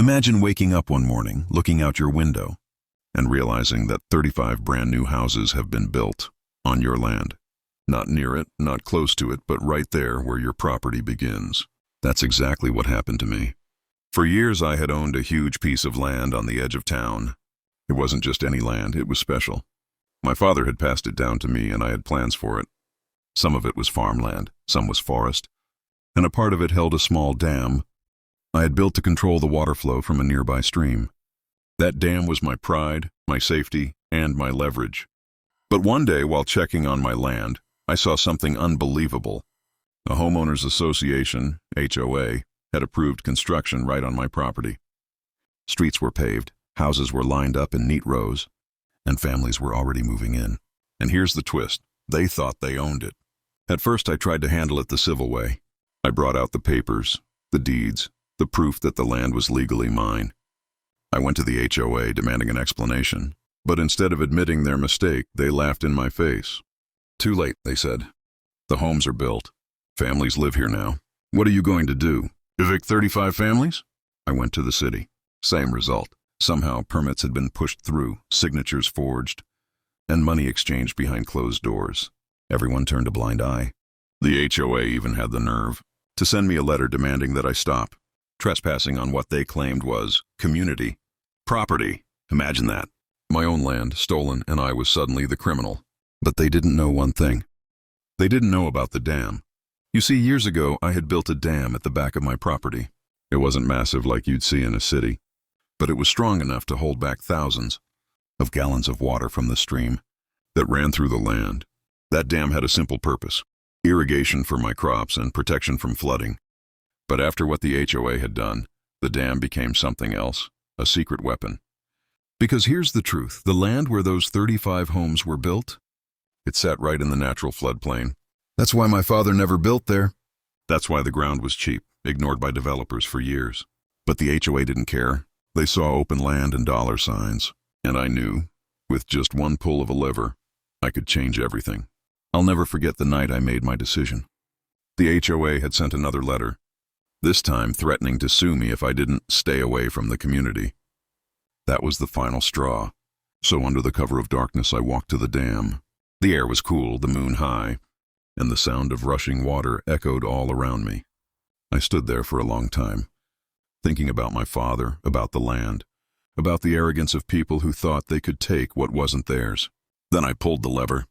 Imagine waking up one morning, looking out your window, and realizing that 35 brand new houses have been built on your land. Not near it, not close to it, but right there where your property begins. That's exactly what happened to me. For years I had owned a huge piece of land on the edge of town. It wasn't just any land, it was special. My father had passed it down to me and I had plans for it. Some of it was farmland, some was forest, and a part of it held a small dam I had built to control the water flow from a nearby stream. That dam was my pride, my safety, and my leverage. But one day, while checking on my land, I saw something unbelievable. A homeowners association, HOA, had approved construction right on my property. Streets were paved, houses were lined up in neat rows, and families were already moving in. And here's the twist. They thought they owned it. At first I tried to handle it the civil way. I brought out the papers, the deeds, the proof that the land was legally mine. I went to the HOA demanding an explanation, but instead of admitting their mistake, they laughed in my face. Too late, they said. The homes are built. Families live here now. What are you going to do? Evict 35 families? I went to the city. Same result. Somehow permits had been pushed through, signatures forged, and money exchanged behind closed doors. Everyone turned a blind eye. The HOA even had the nerve to send me a letter demanding that I stop, trespassing on what they claimed was community property. Imagine that. My own land stolen and I was suddenly the criminal. But they didn't know one thing. They didn't know about the dam. You see, years ago I had built a dam at the back of my property. It wasn't massive like you'd see in a city, but it was strong enough to hold back thousands of gallons of water from the stream that ran through the land. That dam had a simple purpose: irrigation for my crops and protection from flooding. But after what the HOA had done, the dam became something else, a secret weapon. Because here's the truth, the land where those 35 homes were built, it sat right in the natural floodplain. That's why my father never built there. That's why the ground was cheap, ignored by developers for years. But the HOA didn't care. They saw open land and dollar signs. And I knew, with just one pull of a lever, I could change everything. I'll never forget the night I made my decision. The HOA had sent another letter, this time threatening to sue me if I didn't stay away from the community. That was the final straw. So under the cover of darkness, I walked to the dam. The air was cool, the moon high, and the sound of rushing water echoed all around me. I stood there for a long time, thinking about my father, about the land, about the arrogance of people who thought they could take what wasn't theirs. Then I pulled the lever.